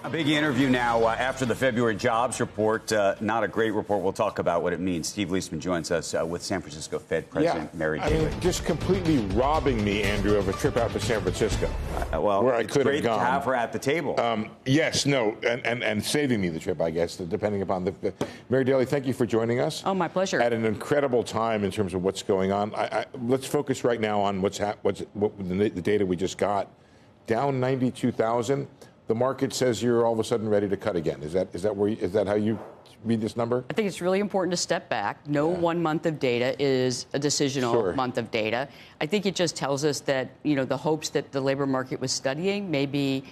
A big interview now after the February jobs report. Not a great report. We'll talk about what it means. Steve Liesman joins us with San Francisco Fed President Mary Daly. I mean, just completely robbing me, Andrew, of a trip out to San Francisco. Where I could have gone. To have her at the table. Yes, no, and saving me the trip, I guess, depending upon the Mary Daly, thank you for joining us. Oh, my pleasure. At an incredible time in terms of what's going on. Let's focus right now on what the data we just got. Down 92,000. The market says you're all of a sudden ready to cut again. Is that how you read this number? I think it's really important to step back. No 1 month of data is a decisional month of data. I think it just tells us that, the hopes that the labor market was studying, maybe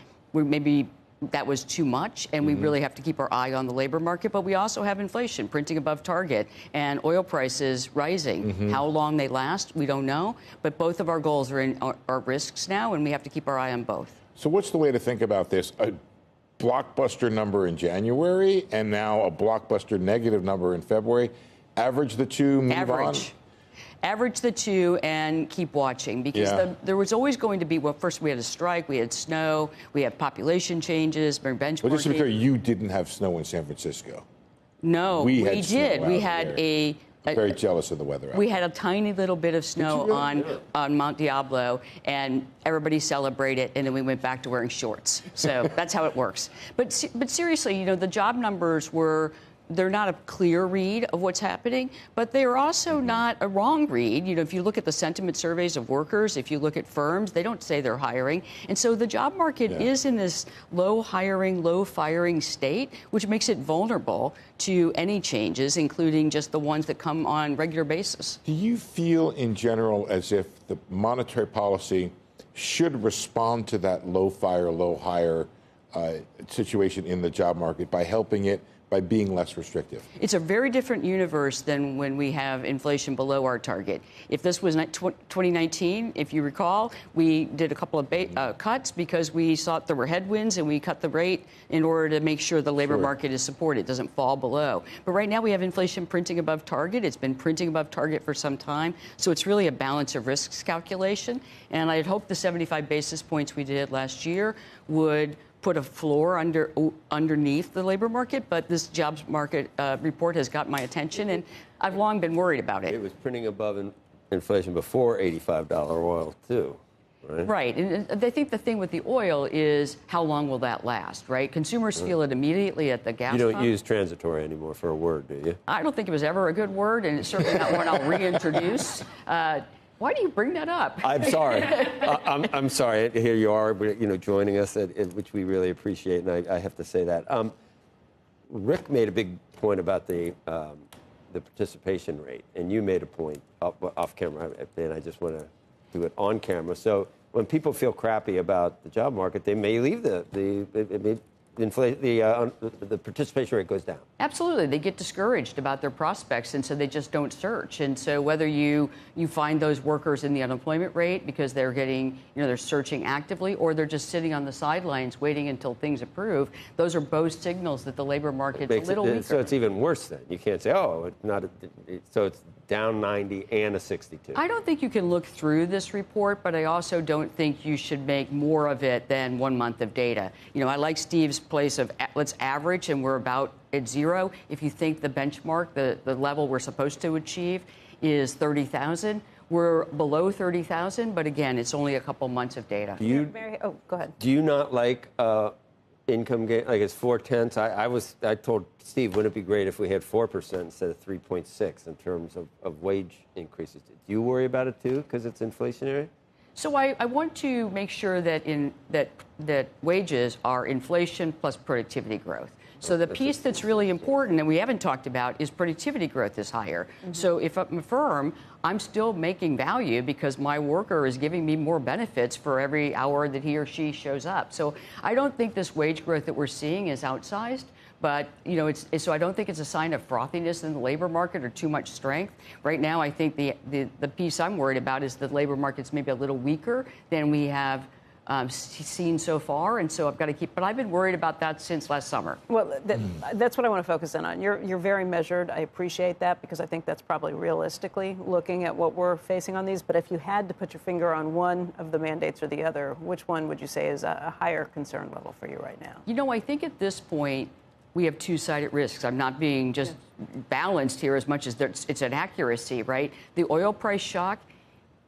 that was too much, and we really have to keep our eye on the labor market. But we also have inflation printing above target and oil prices rising. How long they last, we don't know. But both of our goals are risks now, and we have to keep our eye on both. So what's the way to think about this? A blockbuster number in January and now a blockbuster negative number in February. Average the two, move on? Average the two and keep watching, because there was always going to be, first we had a strike, we had snow, we had population changes, benchmarking. Well, just to be clear, you didn't have snow in San Francisco. No, we did. We had very jealous of the weather. We had a tiny little bit of snow on Mount Diablo, and everybody celebrated, and then we went back to wearing shorts. So that's how it works. But seriously, the job numbers they're not a clear read of what's happening, but they're also not a wrong read. If you look at the sentiment surveys of workers, if you look at firms, they don't say they're hiring. And so the job market is in this low hiring, low firing state, which makes it vulnerable to any changes, including just the ones that come on regular basis. Do you feel in general as if the monetary policy should respond to that low fire, low hire situation in the job market by helping it, by being less restrictive? It's a very different universe than when we have inflation below our target. If this was 2019, if you recall, we did a couple of cuts because we thought there were headwinds, and we cut the rate in order to make sure the labor market is supported, doesn't fall below. But right now we have inflation printing above target. It's been printing above target for some time. So it's really a balance of risks calculation. And I'd hope the 75 basis points we did last year would put a floor underneath the labor market, but this jobs market report has got my attention, and I've long been worried about it. It was printing above inflation before $85 oil, too, right? Right, and I think the thing with the oil is how long will that last, right? Consumers feel it immediately at the gas pump. You don't use transitory anymore for a word, do you? I don't think it was ever a good word, and it's certainly not one I'll reintroduce. Why do you bring that up? I'm sorry. I'm sorry. Here you are, joining us, which we really appreciate, and I have to say that. Rick made a big point about the participation rate, and you made a point off camera, and I just want to do it on camera. So when people feel crappy about the job market, they may leave the participation rate goes down. Absolutely. They get discouraged about their prospects, and so they just don't search. And so whether you find those workers in the unemployment rate because they're getting, they're searching actively, or they're just sitting on the sidelines waiting until things improve, those are both signals that the labor market's a little weaker. So it's even worse then. You can't say, so it's down 90 and a 62. I don't think you can look through this report, but I also don't think you should make more of it than 1 month of data. I like Steve's place of let's average, and we're about at zero. If you think the benchmark, the level we're supposed to achieve is 30,000, we're below 30,000, but again, it's only a couple months of data. Go ahead. Do you not like income gain? Like it's 0.4. I told Steve, wouldn't it be great if we had 4% instead of 3.6 in terms of wage increases? Do you worry about it too because it's inflationary? So I want to make sure that that wages are inflation plus productivity growth. So the piece that's really important and we haven't talked about is productivity growth is higher. So if I'm a firm, I'm still making value because my worker is giving me more benefits for every hour that he or she shows up. So I don't think this wage growth that we're seeing is outsized. But, so I don't think it's a sign of frothiness in the labor market or too much strength. Right now, I think the piece I'm worried about is the labor market's maybe a little weaker than we have seen so far, and so I've got to keep. But I've been worried about that since last summer. Well, that's what I want to focus in on. You're very measured. I appreciate that because I think that's probably realistically looking at what we're facing on these. But if you had to put your finger on one of the mandates or the other, which one would you say is a higher concern level for you right now? You know, I think at this point we have two-sided risks. I'm not being just balanced here as much as it's an accuracy, right? The oil price shock,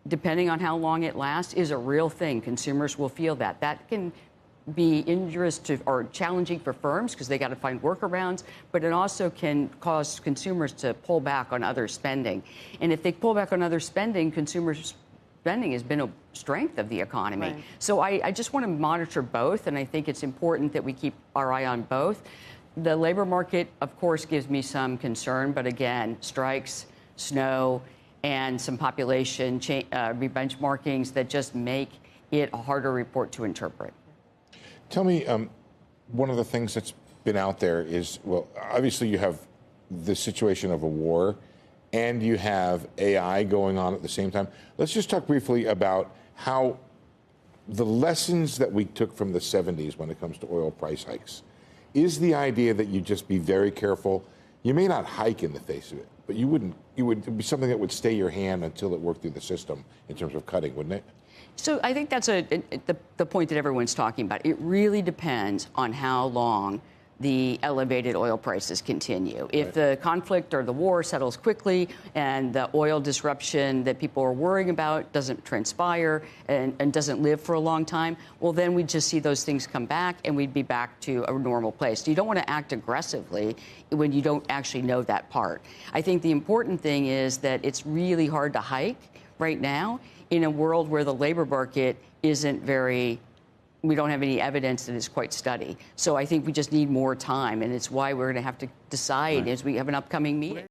depending on how long it lasts, is a real thing. Consumers will feel that. That can be injurious to or challenging for firms because they got to find workarounds, but it also can cause consumers to pull back on other spending. And if they pull back on other spending, consumers' spending has been a strength of the economy. Right. So I just want to monitor both, and I think it's important that we keep our eye on both. The labor market, of course, gives me some concern, but again, strikes, snow, and some population benchmarkings that just make it a harder report to interpret. Tell me, one of the things that's been out there is, well, obviously you have the situation of a war and you have AI going on at the same time. Let's just talk briefly about how the lessons that we took from the 70s when it comes to oil price hikes. Is the idea that you just be very careful? You may not hike in the face of it, but it'd be something that would stay your hand until it worked through the system in terms of cutting, wouldn't it? So I think that's the point that everyone's talking about. It really depends on how long the elevated oil prices continue. If the conflict or the war settles quickly and the oil disruption that people are worrying about doesn't transpire and doesn't live for a long time, well, then we'd just see those things come back and we'd be back to a normal place. So you don't want to act aggressively when you don't actually know that part. I think the important thing is that it's really hard to hike right now in a world where the labor market isn't very, we don't have any evidence that it's quite steady. So I think we just need more time, and it's why we're going to have to decide as we have an upcoming meeting.